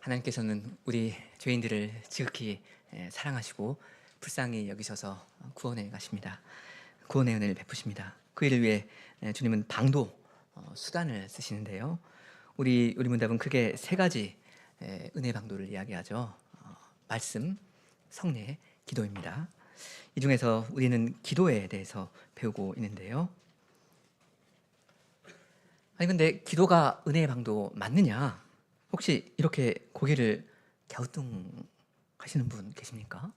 하나님께서는 우리 죄인들을 지극히 사랑하시고 불쌍히 여기셔서 구원해 가십니다. 구원의 은혜를 베푸십니다. 그 일을 위해 주님은 방도 수단을 쓰시는데요. 우리 문답은 크게 세 가지 은혜 방도를 이야기하죠. 말씀, 성례, 기도입니다. 이 중에서 우리는 기도에 대해서 배우고 있는데요. 아니 근데 기도가 은혜의 방도 맞느냐? 혹시 이렇게 고개를 갸우뚱하시는 분 계십니까?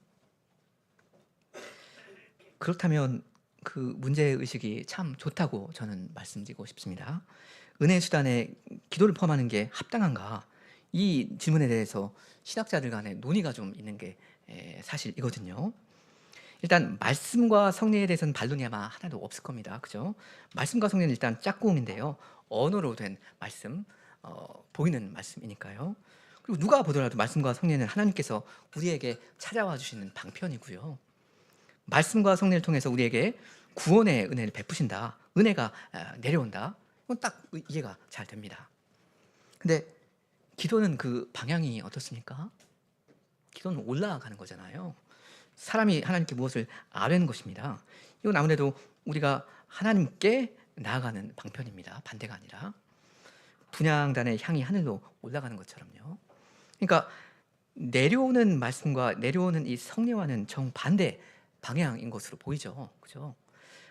그렇다면 그 문제의식이 참 좋다고 저는 말씀드리고 싶습니다. 은혜 수단에 기도를 포함하는 게 합당한가? 이 질문에 대해서 신학자들 간에 논의가 좀 있는 게 사실이거든요. 일단 말씀과 성례에 대해서는 반론이 아마 하나도 없을 겁니다. 그죠? 말씀과 성례는 일단 짝꿍인데요. 언어로 된 말씀, 보이는 말씀이니까요. 그리고 누가 보더라도 말씀과 성례는 하나님께서 우리에게 찾아와 주시는 방편이고요. 말씀과 성례를 통해서 우리에게 구원의 은혜를 베푸신다. 은혜가 내려온다. 이건 딱 이해가 잘 됩니다. 근데 기도는 그 방향이 어떻습니까? 기도는 올라가는 거잖아요. 사람이 하나님께 무엇을 아뢰는 것입니다. 이건 아무래도 우리가 하나님께 나아가는 방편입니다. 반대가 아니라 분향단의 향이 하늘로 올라가는 것처럼요. 그러니까 내려오는 말씀과 내려오는 이 성례와는 정반대 방향인 것으로 보이죠. 그죠?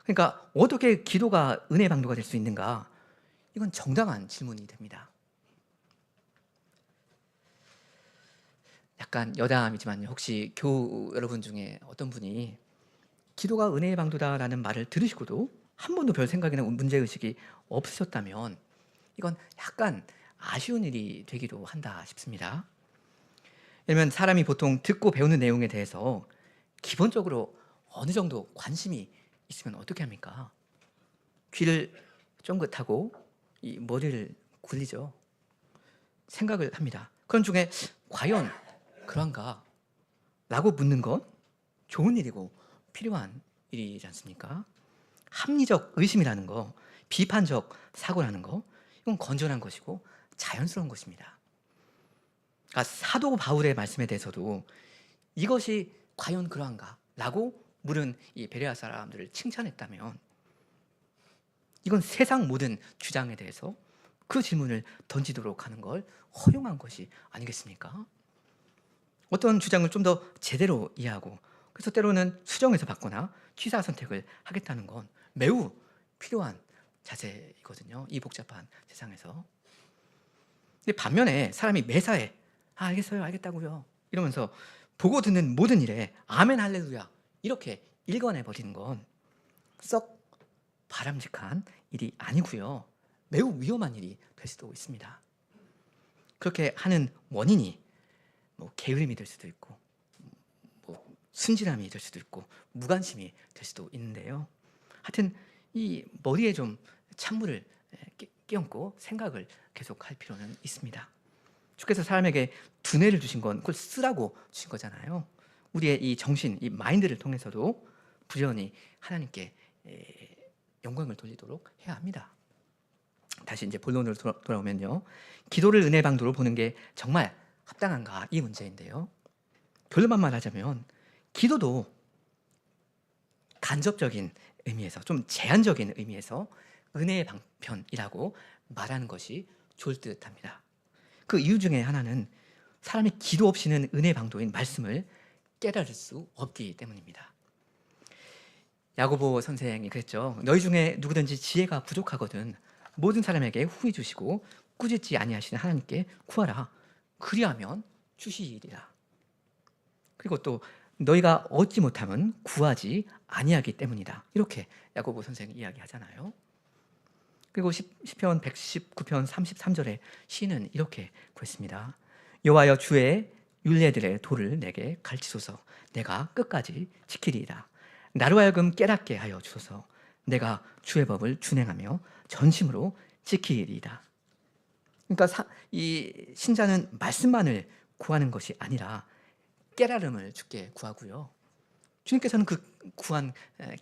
그러니까 어떻게 기도가 은혜 방도가 될 수 있는가? 이건 정당한 질문이 됩니다. 약간 여담이지만요. 혹시 교우 여러분 중에 어떤 분이 기도가 은혜의 방도다라는 말을 들으시고도 한 번도 별 생각이나 문제의식이 없으셨다면 이건 약간 아쉬운 일이 되기도 한다 싶습니다. 왜냐면 사람이 보통 듣고 배우는 내용에 대해서 기본적으로 어느 정도 관심이 있으면 어떻게 합니까? 귀를 쫑긋하고 이 머리를 굴리죠. 생각을 합니다. 그런 중에 과연 그런가? 라고 묻는 건 좋은 일이고 필요한 일이지 않습니까? 합리적 의심이라는 거, 비판적 사고라는 거, 이건 건전한 것이고 자연스러운 것입니다. 그러니까 사도 바울의 말씀에 대해서도 이것이 과연 그러한가? 라고 물은 이 베레아 사람들을 칭찬했다면 이건 세상 모든 주장에 대해서 그 질문을 던지도록 하는 걸 허용한 것이 아니겠습니까? 어떤 주장을 좀 더 제대로 이해하고 그래서 때로는 수정해서 받거나 취사 선택을 하겠다는 건 매우 필요한 자세이거든요. 이 복잡한 세상에서. 근데 반면에 사람이 매사에 알겠어요, 알겠다고요 이러면서 보고 듣는 모든 일에 아멘 할렐루야 이렇게 일관해 버리는 건 썩 바람직한 일이 아니고요. 매우 위험한 일이 될 수도 있습니다. 그렇게 하는 원인이 게으름이 될 수도 있고 순진함이 될 수도 있고 무관심이 될 수도 있는데요. 하여튼 이 머리에 좀 찬물을 끼얹고 생각을 계속 할 필요는 있습니다. 주께서 사람에게 두뇌를 주신 건 그걸 쓰라고 주신 거잖아요. 우리의 이 정신, 이 마인드를 통해서도 부지런히 하나님께 영광을 돌리도록 해야 합니다. 다시 이제 본론으로 돌아오면요. 기도를 은혜 방도로 보는 게 정말 합당한가 이 문제인데요. 결론만 말하자면 기도도 간접적인 의미에서 좀 제한적인 의미에서 은혜의 방편이라고 말하는 것이 좋을 듯합니다. 그 이유 중에 하나는 사람이 기도 없이는 은혜 방도인 말씀을 깨달을 수 없기 때문입니다. 야고보 선생이 그랬죠. 너희 중에 누구든지 지혜가 부족하거든 모든 사람에게 후히 주시고 꾸짖지 아니하시는 하나님께 구하라. 그리하면 주시리라. 그리고 또 너희가 얻지 못하면 구하지 아니하기 때문이다. 이렇게 야고보 선생이 이야기하잖아요. 그리고 시편 119편 33절에 시인은 이렇게 구했습니다. 여호와여 주의 율례들의 도를 내게 가르치소서. 내가 끝까지 지키리이다. 나로 하여금 깨닫게 하여 주소서. 내가 주의 법을 준행하며 전심으로 지키리이다. 그러니까 이 신자는 말씀만을 구하는 것이 아니라 깨달음을 주께 구하고요. 주님께서는 그 구한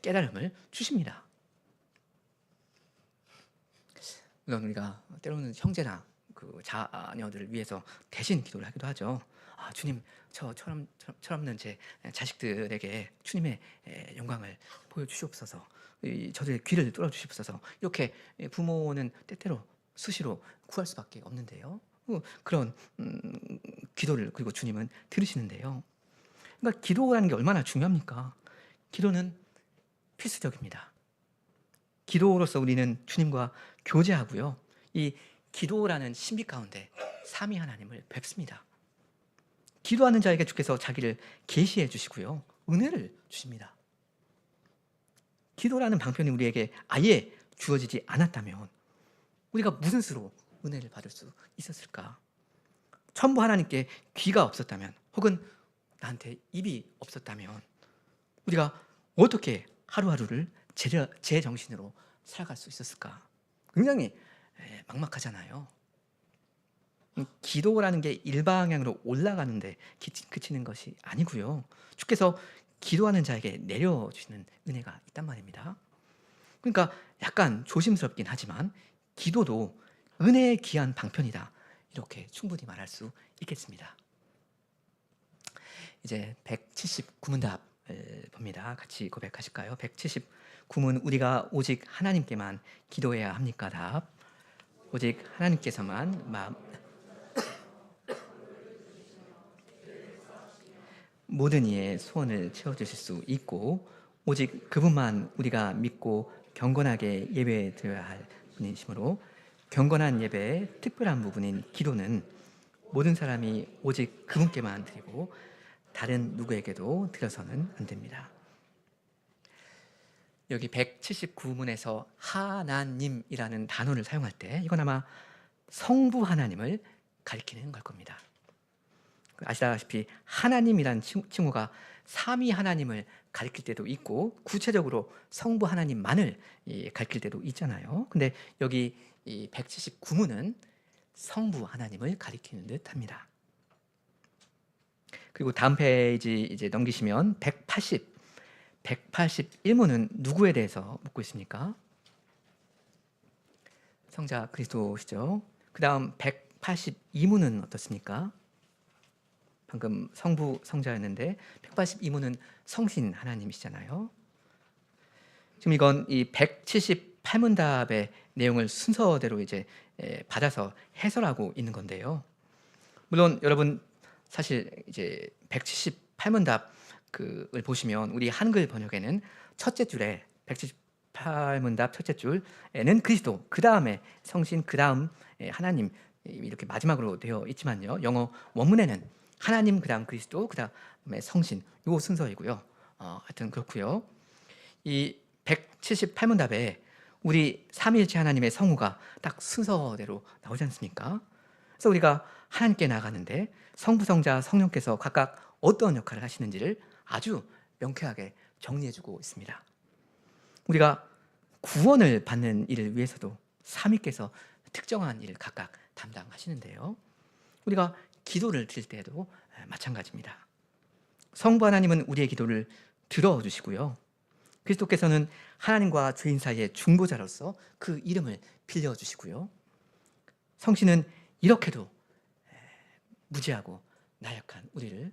깨달음을 주십니다. 물론 우리가 때로는 형제나 그 자녀들을 위해서 대신 기도를 하기도 하죠. 주님, 저처럼 철없는 제 자식들에게 주님의 영광을 보여주시옵소서. 저들의 귀를 뚫어주시옵소서. 이렇게 부모는 때때로 수시로 구할 수밖에 없는데요. 그런 기도를 그리고 주님은 들으시는데요. 그러니까 기도라는 게 얼마나 중요합니까? 기도는 필수적입니다. 기도로서 우리는 주님과 교제하고요. 이 기도라는 신비 가운데 삼위 하나님을 뵙습니다. 기도하는 자에게 주께서 자기를 계시해 주시고요. 은혜를 주십니다. 기도라는 방편이 우리에게 아예 주어지지 않았다면 우리가 무슨 수로 은혜를 받을 수 있었을까? 전부 하나님께 귀가 없었다면 혹은 나한테 입이 없었다면 우리가 어떻게 하루하루를 제 정신으로 살아갈 수 있었을까? 굉장히 막막하잖아요. 기도라는 게 일방향으로 올라가는데 그치는 것이 아니고요. 주께서 기도하는 자에게 내려주시는 은혜가 있단 말입니다. 그러니까 약간 조심스럽긴 하지만 기도도 은혜의 귀한 방편이다. 이렇게 충분히 말할 수 있겠습니다. 이제 179문답 봅니다. 같이 고백하실까요? 179문 우리가 오직 하나님께만 기도해야 합니까? 답. 오직 하나님께서만 모든 이의 소원을 채워주실 수 있고 오직 그분만 우리가 믿고 경건하게 예배에 드려야 할 분이시므로 경건한 예배의 특별한 부분인 기도는 모든 사람이 오직 그분께만 드리고 다른 누구에게도 드려서는 안 됩니다. 여기 179문에서 하나님이라는 단어를 사용할 때 이건 아마 성부 하나님을 가리키는 걸 겁니다. 아시다시피 하나님이란 칭호가 삼위 하나님을 가리킬 때도 있고 구체적으로 성부 하나님만을 가리킬 때도 있잖아요. 근데 여기 이 179문은 성부 하나님을 가리키는 듯합니다. 그리고 다음 페이지 이제 넘기시면 181문은 누구에 대해서 묻고 있습니까? 성자 그리스도시죠. 그 다음 182문은 어떻습니까? 방금 성부 성자였는데 182문은 성신 하나님이시잖아요. 지금 이건 이 178문답의 내용을 순서대로 이제 받아서 해설하고 있는 건데요. 물론 여러분 사실 이제 178문답 그을 보시면 우리 한글 번역에는 첫째 줄에 178문답 첫째 줄에는 그리스도, 그 다음에 성신, 그 다음 하나님 이렇게 마지막으로 되어 있지만요. 영어 원문에는 하나님, 그 다음 그리스도, 그 다음에 성신 요 순서이고요. 하여튼 그렇고요. 이 178문답에 우리 삼위일체 하나님의 성우가 딱 순서대로 나오지 않습니까? 그래서 우리가 하나님께 나아가는데 성부, 성자, 성령께서 각각 어떤 역할을 하시는지를 아주 명쾌하게 정리해주고 있습니다. 우리가 구원을 받는 일을 위해서도 삼위께서 특정한 일을 각각 담당하시는데요. 우리가 기도를 드릴 때에도 마찬가지입니다. 성부 하나님은 우리의 기도를 들어주시고요. 그리스도께서는 하나님과 죄인 사이의 중보자로서 그 이름을 빌려주시고요. 성신은 이렇게도 무지하고 나약한 우리를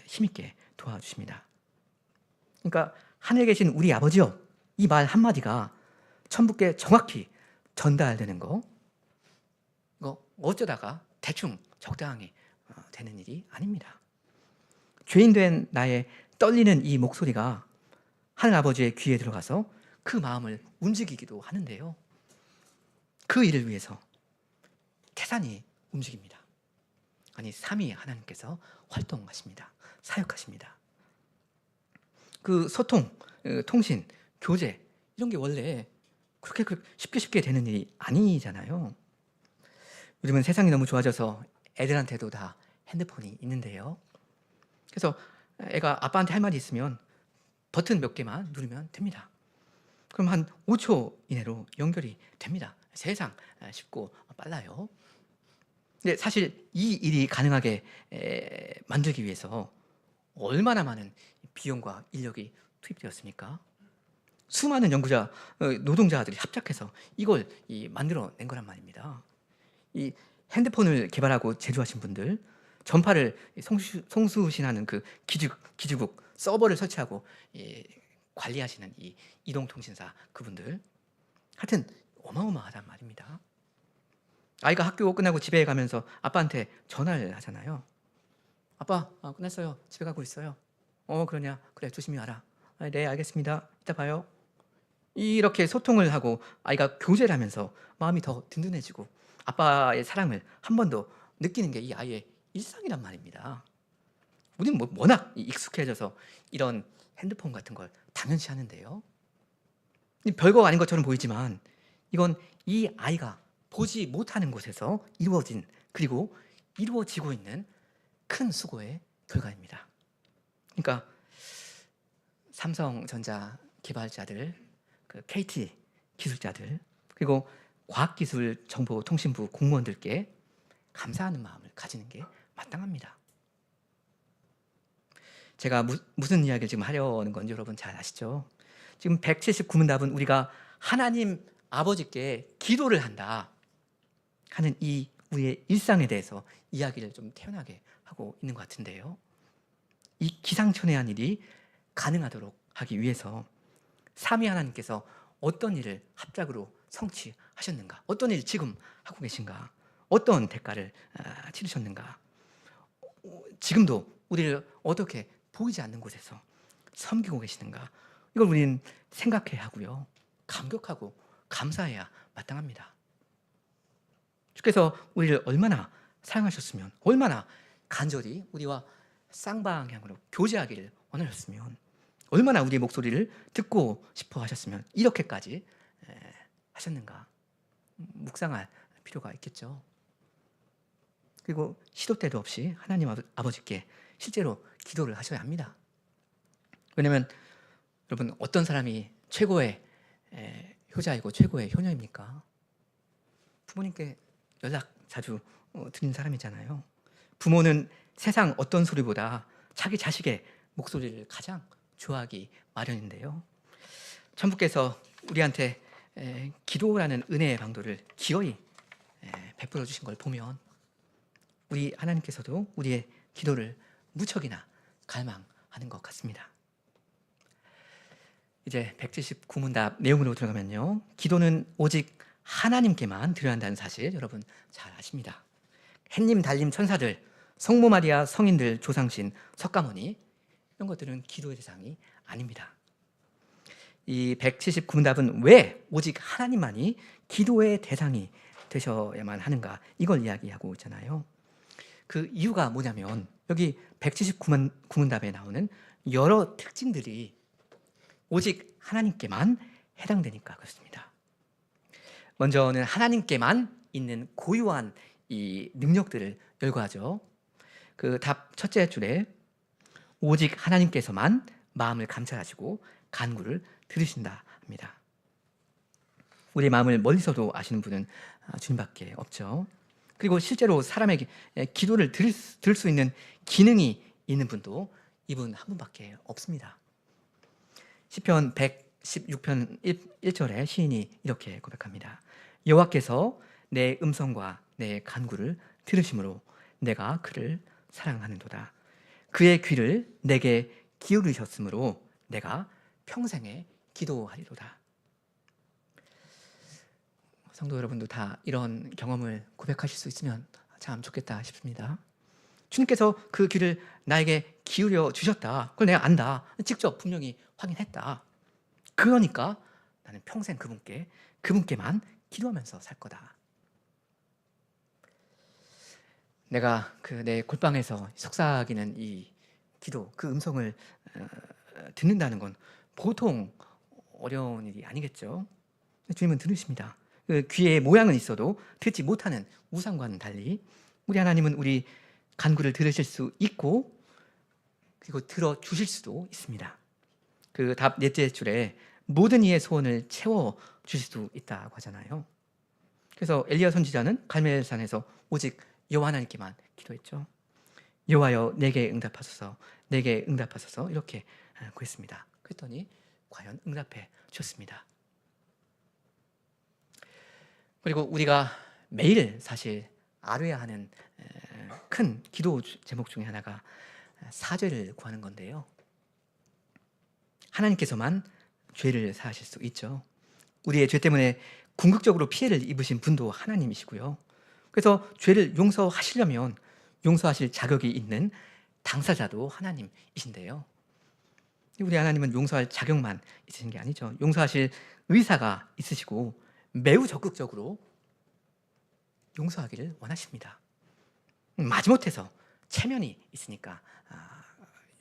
힘있게 도와주십니다. 그러니까 하늘에 계신 우리 아버지요, 이 말 한마디가 천부께 정확히 전달되는 거, 이거 어쩌다가 대충 적당히 되는 일이 아닙니다. 죄인된 나의 떨리는 이 목소리가 하늘 아버지의 귀에 들어가서 그 마음을 움직이기도 하는데요. 그 일을 위해서 태산이 움직입니다. 아니 삼위 하나님께서 활동하십니다. 사역하십니다. 그 소통, 통신, 교제 이런 게 원래 그렇게 쉽게 되는 일이 아니잖아요. 요즘은 세상이 너무 좋아져서 애들한테도 다 핸드폰이 있는데요. 그래서 애가 아빠한테 할 말이 있으면 버튼 몇 개만 누르면 됩니다. 그럼 한 5초 이내로 연결이 됩니다. 세상 쉽고 빨라요. 근데 사실 이 일이 가능하게 만들기 위해서 얼마나 많은 비용과 인력이 투입되었습니까? 수많은 노동자들이 합작해서 이걸 만들어낸 거란 말입니다. 이 핸드폰을 개발하고 제조하신 분들, 전파를 송수신하는 그 기지국 서버를 설치하고 관리하시는 이 이동통신사 그분들, 하여튼 어마어마하단 말입니다. 아이가 학교 끝나고 집에 가면서 아빠한테 전화를 하잖아요. 아빠, 끝났어요. 집에 가고 있어요. 그러냐? 그래, 조심히 와라. 네, 알겠습니다. 이따 봐요. 이렇게 소통을 하고 아이가 교제를 하면서 마음이 더 든든해지고 아빠의 사랑을 한 번 더 느끼는 게 이 아이의 일상이란 말입니다. 우리는 워낙 익숙해져서 이런 핸드폰 같은 걸 당연시 하는데요. 별거 아닌 것처럼 보이지만 이건 이 아이가 보지 못하는 곳에서 이루어진, 그리고 이루어지고 있는 큰 수고의 결과입니다. 그러니까 삼성전자 개발자들, 그 KT 기술자들, 그리고 과학기술정보통신부 공무원들께 감사하는 마음을 가지는 게 마땅합니다. 제가 무슨 이야기를 지금 하려는 건지 여러분 잘 아시죠? 지금 179문답은 우리가 하나님 아버지께 기도를 한다 하는 이 우리의 일상에 대해서 이야기를 좀 태연하게 하고 있는 것 같은데요. 이 기상천외한 일이 가능하도록 하기 위해서 삼위 하나님께서 어떤 일을 합작으로 성취하셨는가, 어떤 일을 지금 하고 계신가, 어떤 대가를 치르셨는가, 지금도 우리를 어떻게 보이지 않는 곳에서 섬기고 계시는가, 이걸 우리는 생각해야 하고요, 감격하고 감사해야 마땅합니다. 주께서 우리를 얼마나 사랑하셨으면, 얼마나 간절히 우리와 쌍방향으로 교제하기를 원하셨으면, 얼마나 우리의 목소리를 듣고 싶어 하셨으면 이렇게까지 하셨는가 묵상할 필요가 있겠죠. 그리고 시도 때도 없이 하나님 아버지께 실제로 기도를 하셔야 합니다. 왜냐하면 여러분, 어떤 사람이 최고의 효자이고 최고의 효녀입니까? 부모님께 연락 자주 드리는 사람이잖아요. 부모는 세상 어떤 소리보다 자기 자식의 목소리를 가장 좋아하기 마련인데요. 천부께서 우리한테 기도라는 은혜의 방도를 기어이 베풀어 주신 걸 보면 우리 하나님께서도 우리의 기도를 무척이나 갈망하는 것 같습니다. 이제 179문답 내용으로 들어가면요, 기도는 오직 하나님께만 드려야 한다는 사실 여러분 잘 아십니다. 햇님 달님 천사들, 성모 마리아, 성인들, 조상신, 석가모니, 이런 것들은 기도의 대상이 아닙니다. 이 179문답은 왜 오직 하나님만이 기도의 대상이 되셔야만 하는가, 이걸 이야기하고 있잖아요. 그 이유가 뭐냐면 여기 179문답에 나오는 여러 특징들이 오직 하나님께만 해당되니까 그렇습니다. 먼저는 하나님께만 있는 고유한 이 능력들을 열거하죠. 그 답 첫째 줄에 오직 하나님께서만 마음을 감찰하시고 간구를 들으신다 합니다. 우리 마음을 멀리서도 아시는 분은 주님밖에 없죠. 그리고 실제로 사람에게 기도를 들을 수 있는 기능이 있는 분도 이분 한 분밖에 없습니다. 시편 116편 1절에 시인이 이렇게 고백합니다. 여호와께서 내 음성과 내 간구를 들으심으로 내가 그를 사랑하는도다. 그의 귀를 내게 기울이셨으므로 내가 평생에 기도하리로다. 성도 여러분도 다 이런 경험을 고백하실 수 있으면 참 좋겠다 싶습니다. 주님께서 그 귀를 나에게 기울여 주셨다. 그걸 내가 안다. 직접 분명히 확인했다. 그러니까 나는 평생 그분께만 기도하면서 살 거다. 내가 그 내 골방에서 속삭이는 이 기도, 그 음성을 듣는다는 건 보통 어려운 일이 아니겠죠. 주님은 들으십니다. 그 귀의 모양은 있어도 듣지 못하는 우상과는 달리 우리 하나님은 우리 간구를 들으실 수 있고 그리고 들어주실 수도 있습니다. 그 답 넷째 줄에 모든 이의 소원을 채워주실 수 있다고 하잖아요. 그래서 엘리야 선지자는 갈멜산에서 오직 여호와 하나님께만 기도했죠. 여호와여 내게 응답하소서, 내게 응답하소서, 이렇게 구했습니다. 그랬더니 과연 응답해 주셨습니다. 그리고 우리가 매일 사실 아뢰야 하는 큰 기도 제목 중에 하나가 사죄를 구하는 건데요. 하나님께서만 죄를 사하실 수 있죠. 우리의 죄 때문에 궁극적으로 피해를 입으신 분도 하나님이시고요. 그래서 죄를 용서하시려면 용서하실 자격이 있는 당사자도 하나님이신데요. 우리 하나님은 용서할 자격만 있으신 게 아니죠. 용서하실 의사가 있으시고 매우 적극적으로 용서하기를 원하십니다. 마지못해서 체면이 있으니까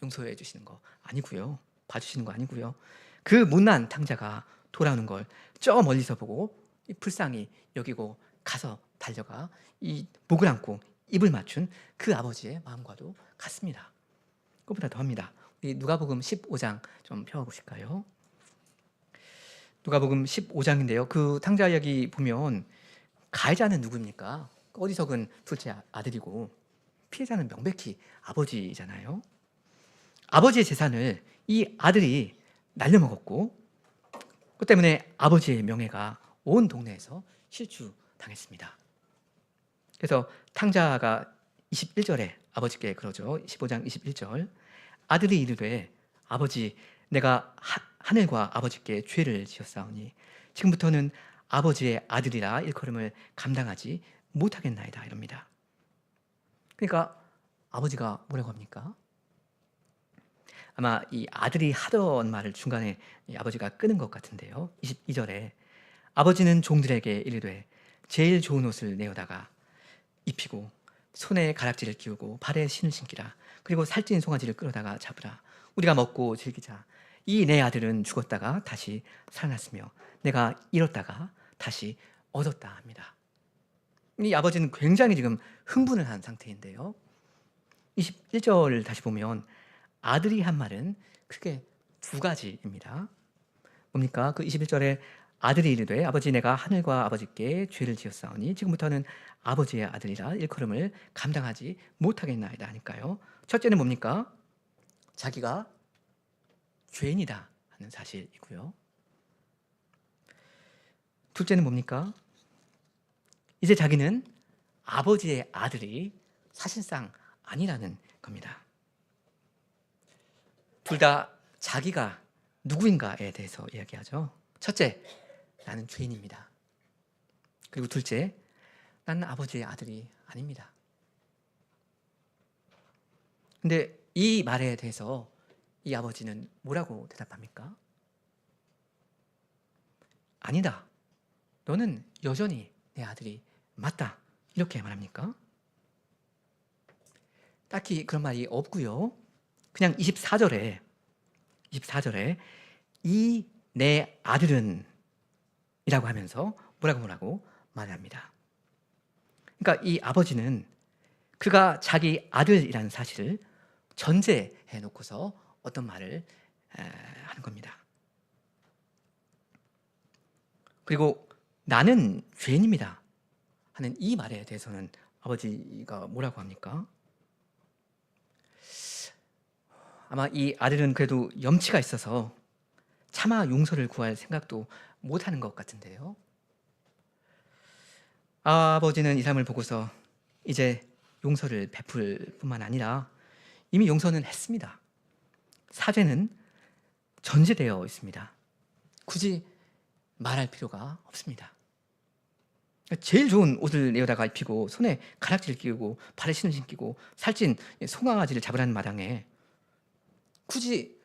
용서해 주시는 거 아니고요. 봐주시는 거 아니고요. 그 못난 탕자가 돌아오는 걸 저 멀리서 보고 불쌍히 여기고 가서 달려가 이 목을 안고 입을 맞춘 그 아버지의 마음과도 같습니다. 그것보다 더합니다. 우리 누가복음 15장 좀 펴보실까요? 누가복음 15장인데요. 그 탕자 이야기 보면 가해자는 누구입니까? 어리석은 둘째 아들이고 피해자는 명백히 아버지잖아요. 아버지의 재산을 이 아들이 날려먹었고 그 때문에 아버지의 명예가 온 동네에서 실추당했습니다. 그래서 탕자가 21절에 아버지께 그러죠. 15장 21절 아들이 이르되 아버지 내가 하늘과 아버지께 죄를 지었사오니 지금부터는 아버지의 아들이라 일컬음을 감당하지 못하겠나이다 이럽니다. 그러니까 아버지가 뭐라고 합니까? 아마 이 아들이 하던 말을 중간에 이 아버지가 끊은 것 같은데요. 22절에 아버지는 종들에게 이르되 제일 좋은 옷을 내어다가 입히고 손에 가락지를 끼우고 발에 신을 신기라. 그리고 살찐 송아지를 끌어다가 잡으라. 우리가 먹고 즐기자. 이 내 아들은 죽었다가 다시 살아났으며 내가 잃었다가 다시 얻었다 합니다. 이 아버지는 굉장히 지금 흥분을 한 상태인데요. 21절을 다시 보면 아들이 한 말은 크게 두 가지입니다. 뭡니까? 그 21절에 아들이 이르되 아버지 내가 하늘과 아버지께 죄를 지었사오니 지금부터는 아버지의 아들이라 일컬음을 감당하지 못하겠나이다 하니까요. 첫째는 뭡니까? 자기가 죄인이다 하는 사실이고요. 둘째는 뭡니까? 이제 자기는 아버지의 아들이 사실상 아니라는 겁니다. 둘 다 자기가 누구인가에 대해서 이야기하죠. 첫째, 나는 죄인입니다. 그리고 둘째, 나는 아버지의 아들이 아닙니다. 근데 이 말에 대해서 이 아버지는 뭐라고 대답합니까? 아니다. 너는 여전히 내 아들이 맞다. 이렇게 말합니까? 딱히 그런 말이 없고요. 그냥 24절에 이 내 아들은 이라고 하면서 뭐라고 말합니다. 그러니까 이 아버지는 그가 자기 아들이라는 사실을 전제해 놓고서 어떤 말을 하는 겁니다. 그리고 나는 죄인입니다 하는 이 말에 대해서는 아버지가 뭐라고 합니까? 아마 이 아들은 그래도 염치가 있어서 차마 용서를 구할 생각도 못하는 것 같은데요. 아버지는 이 사람을 보고서 이제 용서를 베풀 뿐만 아니라 이미 용서는 했습니다. 사죄는 전제되어 있습니다. 굳이 말할 필요가 없습니다. 제일 좋은 옷을 내어다가 입히고 손에 가락지를 끼우고 발에 신을 신기고 살찐 송아지를 잡으라는 마당에 굳이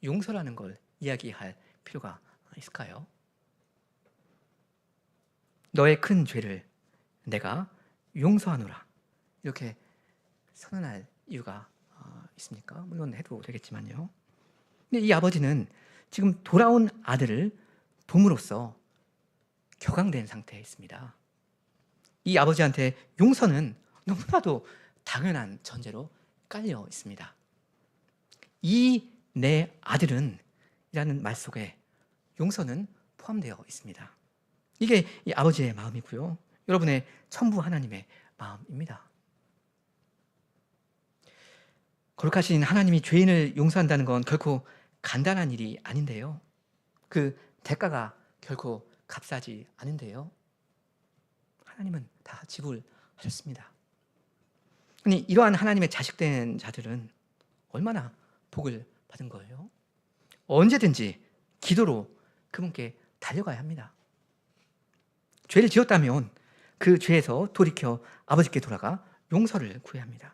용서라는 걸 이야기할 필요가 있을까요? 너의 큰 죄를 내가 용서하노라 이렇게 선언할 이유가 있습니까? 물론 해도 되겠지만요. 근데 이 아버지는 지금 돌아온 아들을 봄으로써 격앙된 상태에 있습니다. 이 아버지한테 용서는 너무나도 당연한 전제로 깔려 있습니다. 이 내 아들은 이라는 말 속에 용서는 포함되어 있습니다. 이게 이 아버지의 마음이고요. 여러분의 천부 하나님의 마음입니다. 거룩하신 하나님이 죄인을 용서한다는 건 결코 간단한 일이 아닌데요. 그 대가가 결코 값싸지 않은데요. 하나님은 다 지불하실 하셨습니다. 아니, 이러한 하나님의 자식된 자들은 얼마나 복을 받은 거예요? 언제든지 기도로 그분께 달려가야 합니다. 죄를 지었다면 그 죄에서 돌이켜 아버지께 돌아가 용서를 구해야 합니다.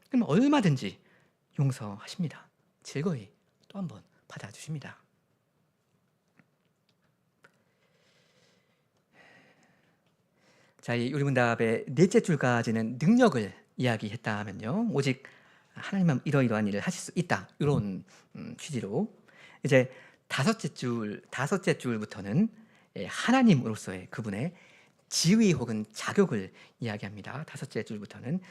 그럼 얼마든지 용서하십니다. 즐거이 또 한 번 받아주십니다. 자, 이 요리문답의 넷째 줄까지는 능력을 이야기했다면요, 오직 하나님만 이러이러한 일을 하실 수 있다, 이런 취지로 이제 다섯째 줄부터는 하나님으로서의 그분의 지위 혹은 자격을 이야기합니다. 다섯째 줄부터는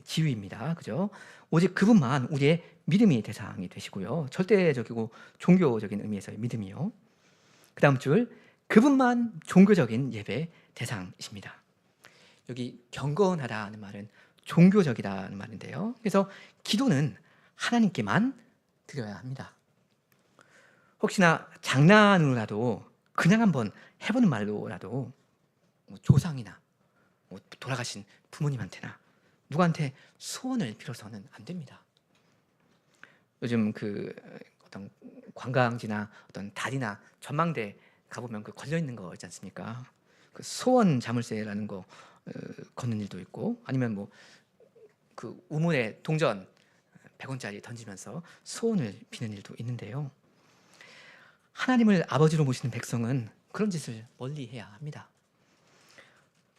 지위입니다. 그죠? 오직 그분만 우리의 믿음의 대상이 되시고요. 절대적이고 종교적인 의미에서의 믿음이요. 그 다음 줄, 그분만 종교적인 예배 대상이십니다. 여기 경건하다는 말은 종교적이다는 말인데요. 그래서 기도는 하나님께만 드려야 합니다. 혹시나 장난으로라도 그냥 한번 해보는 말로라도 조상이나 돌아가신 부모님한테나 누구한테 소원을 빌어서는 안 됩니다. 요즘 그 어떤 관광지나 어떤 다리나 전망대 가보면 그 걸려 있는 거 있지 않습니까? 그 소원 자물쇠라는 거 걷는 일도 있고, 아니면 뭐 그 우물에 동전 100원짜리 던지면서 소원을 비는 일도 있는데요. 하나님을 아버지로 모시는 백성은 그런 짓을 멀리해야 합니다.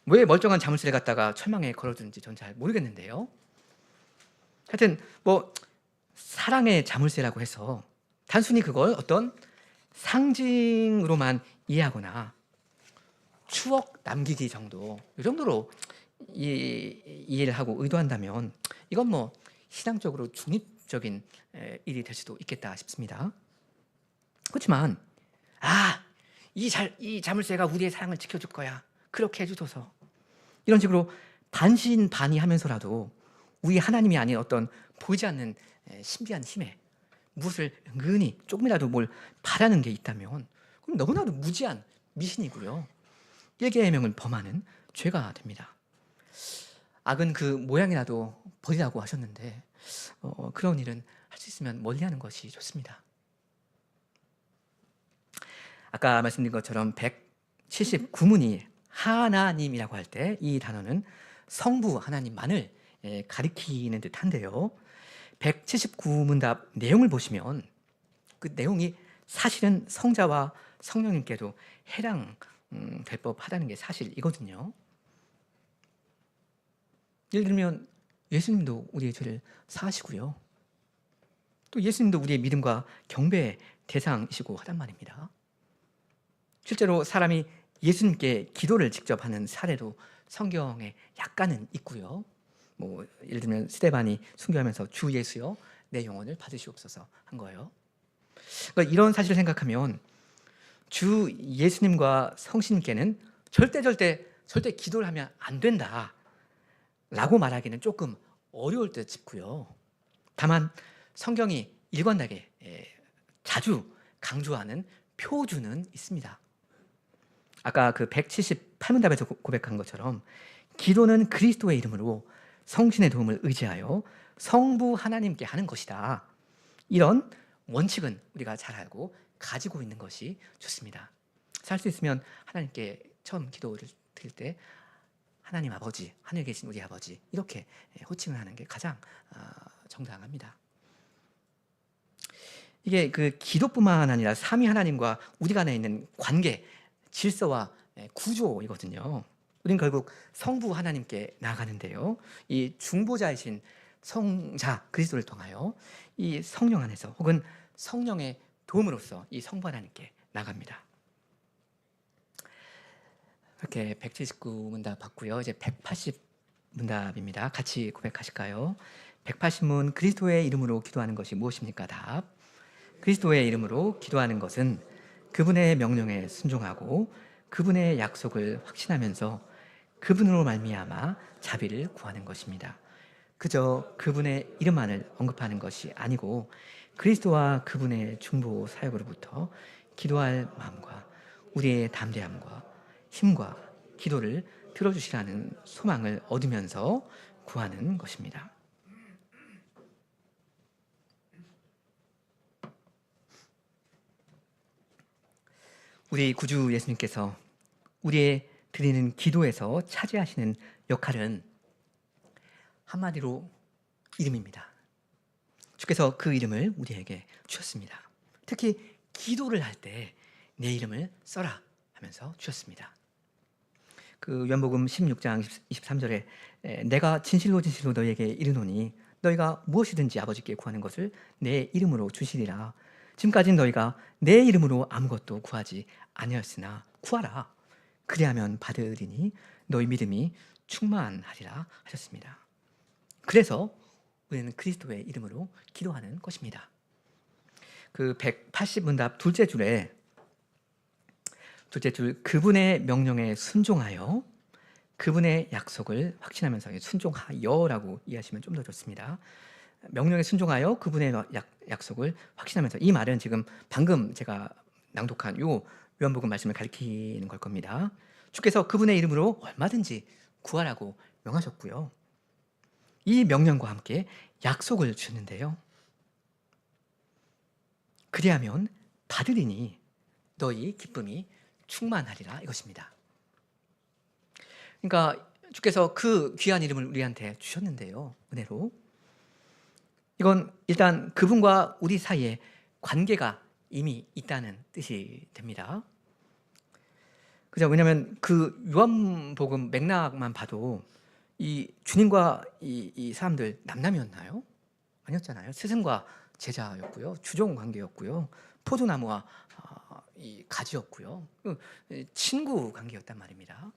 왜 멀쩡한 자물쇠를 갖다가 철망에 걸어두는지 전 잘 모르겠는데요. 하여튼 뭐 사랑의 자물쇠라고 해서 단순히 그걸 어떤 상징으로만 이해하거나 추억 남기기 정도, 이 정도로 이해를 하고 의도한다면 이건 뭐 신앙적으로 중립적인 일이 될 수도 있겠다 싶습니다. 그렇지만 이 자물쇠가 우리의 사랑을 지켜줄 거야, 그렇게 해주소서, 이런 식으로 반신반의하면서라도 우리 하나님이 아닌 어떤 보이지 않는 신비한 힘에 무엇을 은근히 조금이라도 뭘 바라는 게 있다면 그럼 너무나도 무지한 미신이고요, 일계명을 범하는 죄가 됩니다. 악은 그 모양이라도 버리라고 하셨는데 그런 일은 할 수 있으면 멀리하는 것이 좋습니다. 아까 말씀드린 것처럼 179문이 하나님이라고 할 때 이 단어는 성부 하나님만을 가리키는 듯한데요, 179문답 내용을 보시면 그 내용이 사실은 성자와 성령님께도 해당될 법하다는 게 사실이거든요. 예를 들면 예수님도 우리의 죄를 사하시고요, 또 예수님도 우리의 믿음과 경배의 대상이시고 하단 말입니다. 실제로 사람이 예수님께 기도를 직접 하는 사례도 성경에 약간은 있고요. 뭐 예를 들면 스데반이 순교하면서 주 예수여 내 영혼을 받으시옵소서 한 거예요. 그러니까 이런 사실을 생각하면 주 예수님과 성신님께는 절대 기도를 하면 안 된다 라고 말하기는 조금 어려울 듯 싶고요. 다만 성경이 일관되게 자주 강조하는 표준은 있습니다. 아까 그 178문답에서 고백한 것처럼 기도는 그리스도의 이름으로 성신의 도움을 의지하여 성부 하나님께 하는 것이다, 이런 원칙은 우리가 잘 알고 가지고 있는 것이 좋습니다. 살 수 있으면 하나님께 처음 기도를 드릴 때 하나님 아버지, 하늘에 계신 우리 아버지, 이렇게 호칭을 하는 게 가장 정당합니다. 이게 그 기도뿐만 아니라 삼위 하나님과 우리 간에 있는 관계, 질서와 구조이거든요. 우린 결국 성부 하나님께 나아가는데요, 이 중보자이신 성자 그리스도를 통하여 이 성령 안에서 혹은 성령의 도움으로써 이 성부 하나님께 나갑니다. 이렇게 179문답 봤고요. 이제 180문답입니다. 같이 고백하실까요? 180문, 그리스도의 이름으로 기도하는 것이 무엇입니까? 답. 그리스도의 이름으로 기도하는 것은 그분의 명령에 순종하고 그분의 약속을 확신하면서 그분으로 말미암아 자비를 구하는 것입니다. 그저 그분의 이름만을 언급하는 것이 아니고 그리스도와 그분의 중보 사역으로부터 기도할 마음과 우리의 담대함과 힘과 기도를 들어주시라는 소망을 얻으면서 구하는 것입니다. 우리 구주 예수님께서 우리의 드리는 기도에서 차지하시는 역할은 한마디로 이름입니다. 주께서 그 이름을 우리에게 주셨습니다. 특히 기도를 할 때 내 이름을 써라 하면서 주셨습니다. 그 요한복음 16장 23절에 내가 진실로 진실로 너희에게 이르노니 너희가 무엇이든지 아버지께 구하는 것을 내 이름으로 주시리라. 지금까지는 너희가 내 이름으로 아무것도 구하지 아니하였으나 구하라. 그리하면 받으리니 너희 믿음이 충만하리라 하셨습니다. 그래서 우리는 그리스도의 이름으로 기도하는 것입니다. 그 180문답 둘째 줄 그분의 명령에 순종하여 그분의 약속을 확신하면서 순종하여라고 이해하시면 좀 더 좋습니다. 명령에 순종하여 그분의 약속을 확신하면서, 이 말은 지금 방금 제가 낭독한 요한복음 말씀을 가리키는 걸 겁니다. 주께서 그분의 이름으로 얼마든지 구하라고 명하셨고요. 이 명령과 함께 약속을 주셨는데요. 그리하면 받으리니 너희 기쁨이 충만하리라 이것입니다. 그러니까 주께서 그 귀한 이름을 우리한테 주셨는데요. 은혜로. 이건 일단 그분과 우리 사이에 관계가 이미 있다는 뜻이 됩니다. 그죠? 왜냐하면 그 요한복음 맥락만 봐도 이 주님과 이 사람들 남남이었나요? 아니었잖아요. 스승과 제자였고요. 주종 관계였고요. 포도나무와 이 가지였고요. 친구 관계였단 말입니다.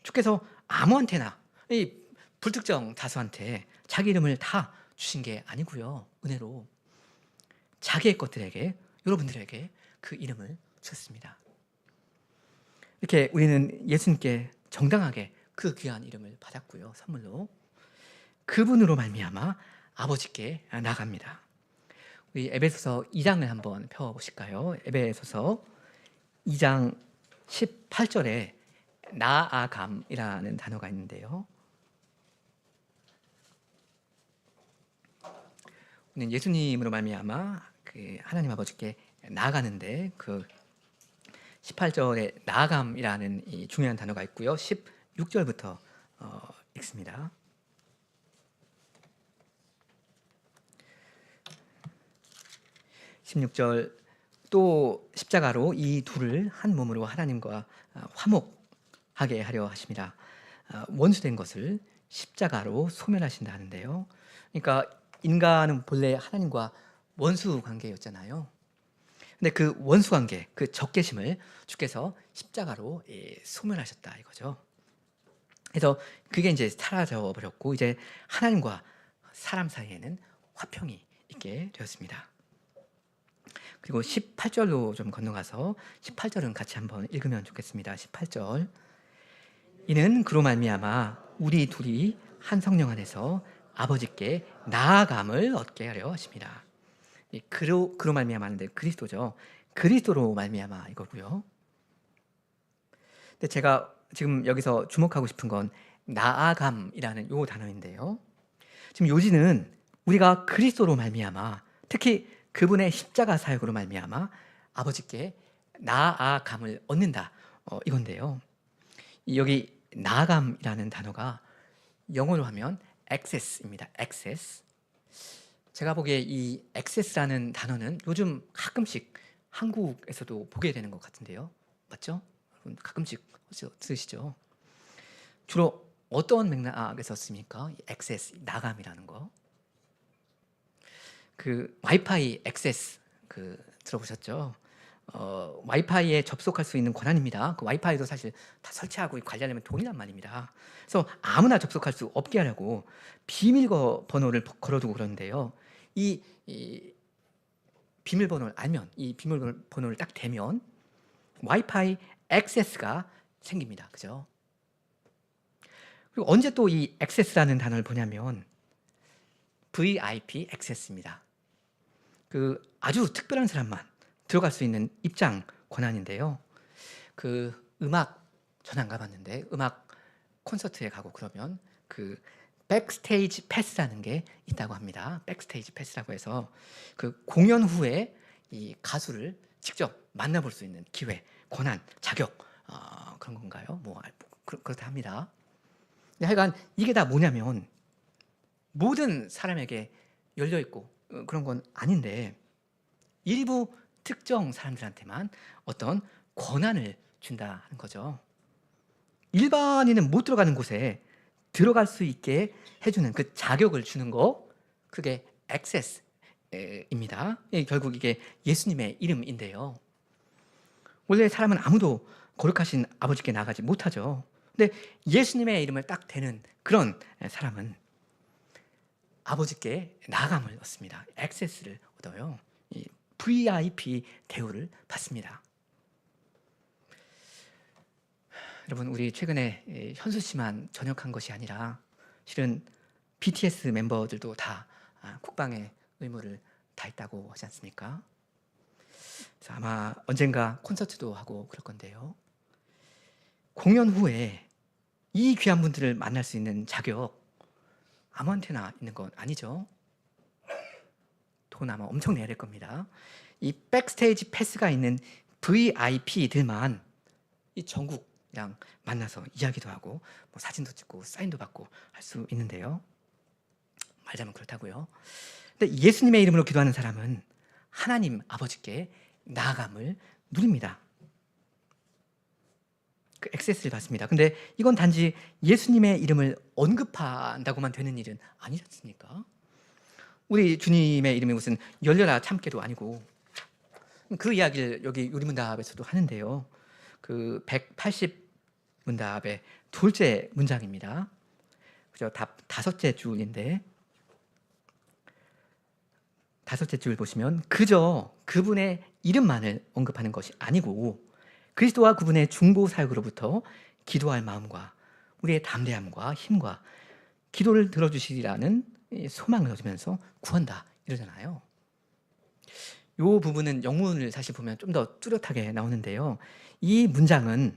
주께서 아무한테나 이 불특정 다수한테 자기 이름을 다 주신 게 아니고요. 은혜로 자기의 것들에게, 여러분들에게 그 이름을 주셨습니다. 이렇게 우리는 예수님께 정당하게 그 귀한 이름을 받았고요. 선물로 그분으로 말미암아 아버지께 나갑니다. 우리 에베소서 2장을 한번 펴보실까요? 에베소서 2장 18절에 나아감이라는 단어가 있는데요. 우리는 예수님으로 말미암아 그 하나님 아버지께 나아가는데 그 18절에 나아감이라는 이 중요한 단어가 있고요. 16절부터 읽습니다. 16절 또 십자가로 이 둘을 한 몸으로 하나님과 화목하게 하려 하심이라. 원수된 것을 십자가로 소멸하신다 하는데요. 그러니까 인간은 본래 하나님과 원수 관계였잖아요. 근데 그 원수 관계, 그 적개심을 주께서 십자가로 소멸하셨다 이거죠. 그래서 그게 이제 사라져 버렸고 이제 하나님과 사람 사이에는 화평이 있게 되었습니다. 그리고 18절로 좀 건너가서 18절은 같이 한번 읽으면 좋겠습니다. 18절. 이는 그로 말미암아 우리 둘이 한 성령 안에서 아버지께 나아감을 얻게 하려 하십니다. 그로 말미암아는데 그리스도죠. 그리스도로 말미암아 이거고요. 근데 제가 지금 여기서 주목하고 싶은 건 나아감이라는 요 단어인데요. 지금 요지는 우리가 그리스도로 말미암아, 특히 그분의 십자가 사역으로 말미암아 아버지께 나아감을 얻는다 이건데요. 여기 나아감이라는 단어가 영어로 하면 access입니다. access. 제가 보기에 이 access라는 단어는 요즘 가끔씩 한국에서도 보게 되는 것 같은데요. 맞죠? 가끔씩 쓰시죠. 주로 어떤 맥락에서 씁니까? access, 나감이라는 거. 그 와이파이 액세스 들어보셨죠? 와이파이에 접속할 수 있는 권한입니다. 그 와이파이도 사실 다 설치하고 관리하려면 돈이란 말입니다. 그래서 아무나 접속할 수 없게 하려고 비밀번호를 걸어두고 그러는데요. 이 비밀번호를 알면, 이 비밀번호를 딱 대면 와이파이 액세스가 생깁니다. 그죠? 그리고 언제 또 이 액세스라는 단어를 보냐면 VIP 액세스입니다. 그 아주 특별한 사람만 들어갈 수 있는 입장 권한인데요. 그 음악 저는 안 가봤는데 음악 콘서트에 가고 그러면 그 백스테이지 패스라는 게 있다고 합니다. 백스테이지 패스라고 해서 그 공연 후에 이 가수를 직접 만나볼 수 있는 기회, 권한, 자격 그런 건가요? 그렇다 합니다. 근데 하여간 이게 다 뭐냐면 모든 사람에게 열려 있고 그런 건 아닌데 일부 특정 사람들한테만 어떤 권한을 준다는 거죠. 일반인은 못 들어가는 곳에 들어갈 수 있게 해주는 그 자격을 주는 거, 그게 액세스입니다. 결국 이게 예수님의 이름인데요. 원래 사람은 아무도 거룩하신 아버지께 나가지 못하죠. 근데 예수님의 이름을 딱 대는 그런 사람은 아버지께 나감을 얻습니다. 액세스를 얻어요. 이 VIP 대우를 받습니다. 여러분, 우리 최근에 현수 씨만 전역한 것이 아니라 실은 BTS 멤버들도 다 국방의 의무를 다했다고 하지 않습니까? 그래서 아마 언젠가 콘서트도 하고 그럴 건데요. 공연 후에 이 귀한 분들을 만날 수 있는 자격 아무한테나 있는 건 아니죠. 돈 아마 엄청 내야 될 겁니다. 이 백스테이지 패스가 있는 VIP들만 이 전국이랑 만나서 이야기도 하고 사진도 찍고 사인도 받고 할 수 있는데요. 말하자면 그렇다고요. 근데 예수님의 이름으로 기도하는 사람은 하나님 아버지께 나아감을 누립니다. 그 액세스를 받습니다. 근데 이건 단지 예수님의 이름을 언급한다고만 되는 일은 아니지 않습니까? 우리 주님의 이름이 무슨 열려라 참깨도 아니고, 그 이야기를 여기 요리문답에서도 하는데요. 그 180문답의 둘째 문장입니다. 그죠? 다섯째 줄인데, 다섯째 줄 보시면 그저 그분의 이름만을 언급하는 것이 아니고 그리스도와 그분의 중보 사역으로부터 기도할 마음과 우리의 담대함과 힘과 기도를 들어주시리라는 소망을 얻으면서 구한다 이러잖아요. 이 부분은 영문을 사실 보면 좀 더 뚜렷하게 나오는데요. 이 문장은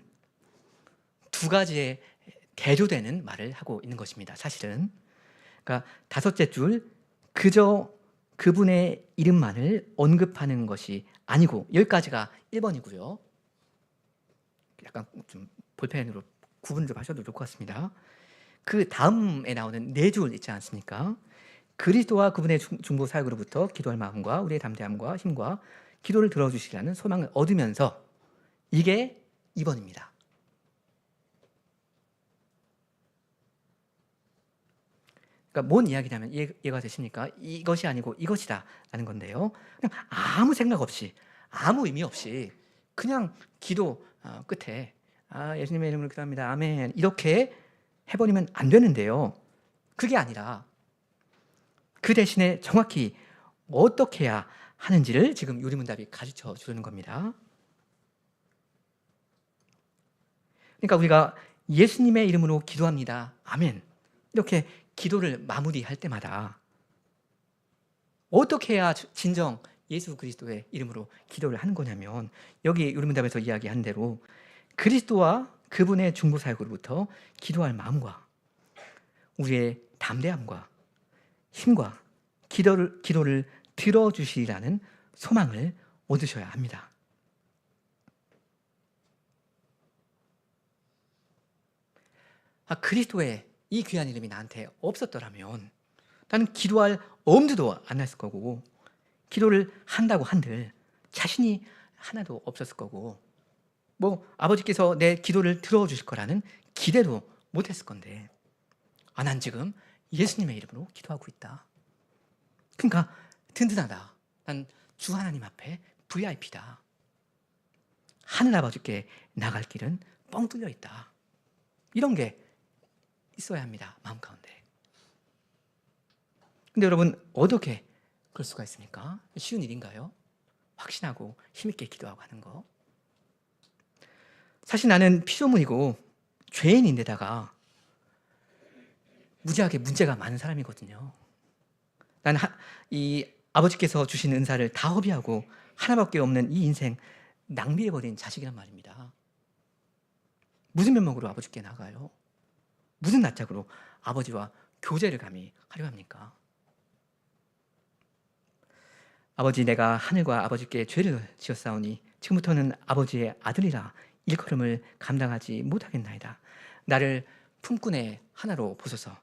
두 가지의 대조되는 말을 하고 있는 것입니다. 사실은 그러니까 다섯째 줄 그저 그분의 이름만을 언급하는 것이 아니고, 여기까지가 1번이고요. 약간 좀 볼펜으로 구분 좀 하셔도 좋을 것 같습니다. 그 다음에 나오는 네 줄 있지 않습니까? 그리스도와 그분의 중보 사역으로부터 기도할 마음과 우리의 담대함과 힘과 기도를 들어주시라는 소망을 얻으면서, 이게 2번입니다. 그러니까 뭔 이야기냐면 이해가 되십니까? 이것이 아니고 이것이다 라는 건데요. 그냥 아무 생각 없이 아무 의미 없이 그냥 기도 끝에 예수님의 이름으로 기도합니다. 아멘 이렇게 해버리면 안 되는데요. 그게 아니라 그 대신에 정확히 어떻게 해야 하는지를 지금 요리문답이 가르쳐 주는 겁니다. 그러니까 우리가 예수님의 이름으로 기도합니다. 아멘 이렇게 기도를 마무리할 때마다 어떻게 해야 진정 예수 그리스도의 이름으로 기도를 하는 거냐면, 여기 요리문답에서 이야기한 대로 그리스도와 그분의 중보 사역으로부터 기도할 마음과 우리의 담대함과 힘과 기도를 들어주시리라는 소망을 얻으셔야 합니다. 그리스도의 이 귀한 이름이 나한테 없었더라면 나는 기도할 엄두도 안 났을 거고, 기도를 한다고 한들 자신이 하나도 없었을 거고, 아버지께서 내 기도를 들어주실 거라는 기대도 못했을 건데, 난 지금 예수님의 이름으로 기도하고 있다. 그러니까 든든하다. 난 주 하나님 앞에 VIP다. 하늘 아버지께 나갈 길은 뻥 뚫려 있다. 이런 게 있어야 합니다. 마음 가운데. 근데 여러분, 어떻게 그럴 수가 있습니까? 쉬운 일인가요? 확신하고 힘있게 기도하고 하는 거. 사실 나는 피조물이고 죄인인데다가 무지하게 문제가 많은 사람이거든요. 나는 이 아버지께서 주신 은사를 다 허비하고 하나밖에 없는 이 인생 낭비해버린 자식이란 말입니다. 무슨 면목으로 아버지께 나가요? 무슨 낯짝으로 아버지와 교제를 감히 하려 합니까? 아버지, 내가 하늘과 아버지께 죄를 지었사오니 지금부터는 아버지의 아들이라 일컬음을 감당하지 못하겠나이다. 나를 품꾼의 하나로 보소서.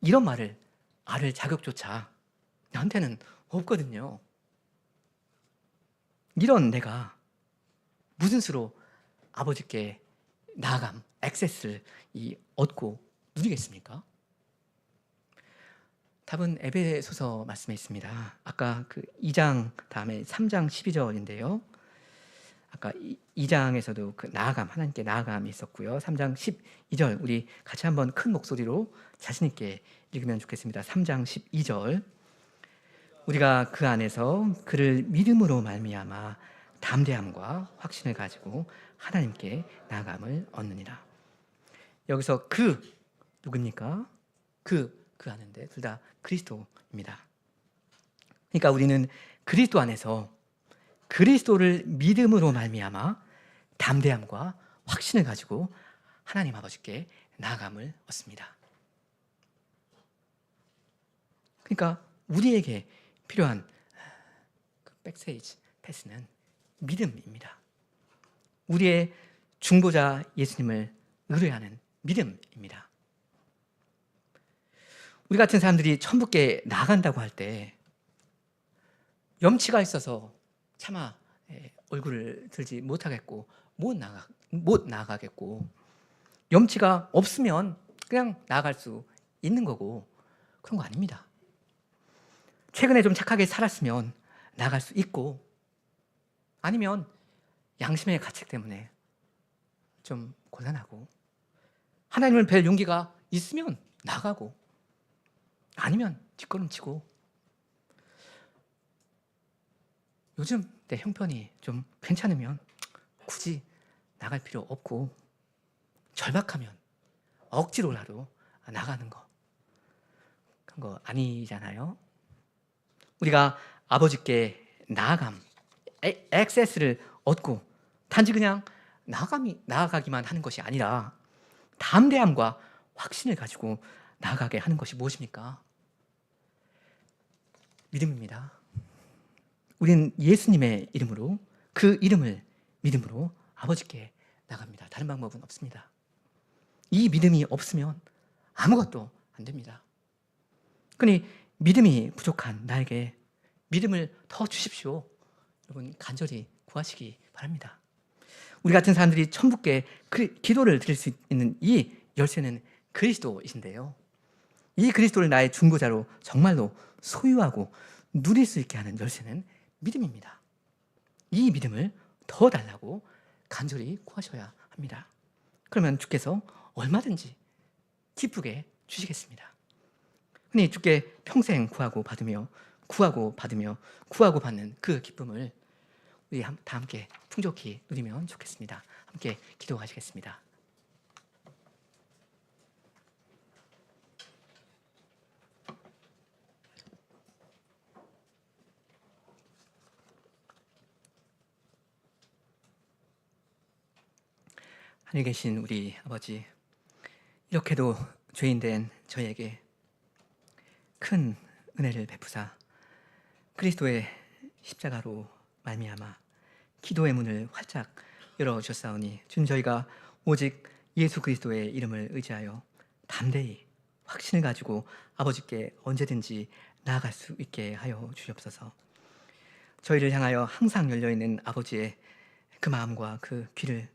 이런 말을 알 자격조차 나한테는 없거든요. 이런 내가 무슨 수로 아버지께 나아감, 액세스를 얻고 누리겠습니까? 답은 에베소서 말씀에 있습니다. 아까 그 2장 다음에 3장 12절인데요. 아까 2장에서도 그 나아감, 하나님께 나아감이 있었고요. 3장 12절 우리 같이 한번 큰 목소리로 자신 있게 읽으면 좋겠습니다. 3장 12절. 우리가 그 안에서 그를 믿음으로 말미암아 담대함과 확신을 가지고 하나님께 나아감을 얻느니라. 여기서 그 누굽니까? 그 하는데 둘 다 그리스도입니다. 그러니까 우리는 그리스도 안에서 그리스도를 믿음으로 말미암아 담대함과 확신을 가지고 하나님 아버지께 나아감을 얻습니다. 그러니까 우리에게 필요한 그 백세이지 패스는 믿음입니다. 우리의 중보자 예수님을 의뢰하는 믿음입니다. 우리 같은 사람들이 천국에 나간다고 할 때 염치가 있어서 차마 얼굴을 들지 못하겠고 못 나가겠고, 염치가 없으면 그냥 나아갈 수 있는 거고 그런 거 아닙니다. 최근에 좀 착하게 살았으면 나갈 수 있고, 아니면 양심의 가책 때문에 좀 곤란하고, 하나님을 뵐 용기가 있으면 나가고, 아니면 뒷걸음치고, 요즘 내 형편이 좀 괜찮으면 굳이 나갈 필요 없고, 절박하면 억지로라도 나가는 거, 그런 거 아니잖아요. 우리가 아버지께 나아감, 액세스를 얻고 단지 그냥 나아가기만 하는 것이 아니라 담대함과 확신을 가지고 나아가게 하는 것이 무엇입니까? 믿음입니다. 우리는 예수님의 이름으로, 그 이름을 믿음으로 아버지께 나갑니다. 다른 방법은 없습니다. 이 믿음이 없으면 아무것도 안 됩니다. 그러니 믿음이 부족한 나에게 믿음을 더 주십시오. 여러분 간절히 구하시기 바랍니다. 우리 같은 사람들이 천국에 기도를 드릴 수 있는 이 열쇠는 그리스도이신데요, 이 그리스도를 나의 중보자로 정말로 소유하고 누릴 수 있게 하는 열쇠는 믿음입니다. 이 믿음을 더 달라고 간절히 구하셔야 합니다. 그러면 주께서 얼마든지 기쁘게 주시겠습니다. 흔히 주께 평생 구하고 받으며 받는 그 기쁨을 우리 다 함께 풍족히 누리면 좋겠습니다. 함께 기도하시겠습니다. 하늘에 계신 우리 아버지, 이렇게도 죄인된 저에게 큰 은혜를 베푸사 그리스도의 십자가로 말미암아 기도의 문을 활짝 열어주셨사오니, 주님, 저희가 오직 예수 그리스도의 이름을 의지하여 담대히 확신을 가지고 아버지께 언제든지 나아갈 수 있게 하여 주시옵소서. 저희를 향하여 항상 열려있는 아버지의 그 마음과 그 귀를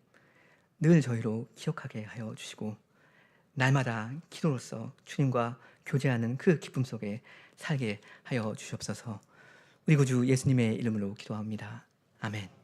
늘 저희로 기억하게 하여 주시고, 날마다 기도로서 주님과 교제하는 그 기쁨 속에 살게 하여 주시옵소서. 우리 구주 예수님의 이름으로 기도합니다. 아멘.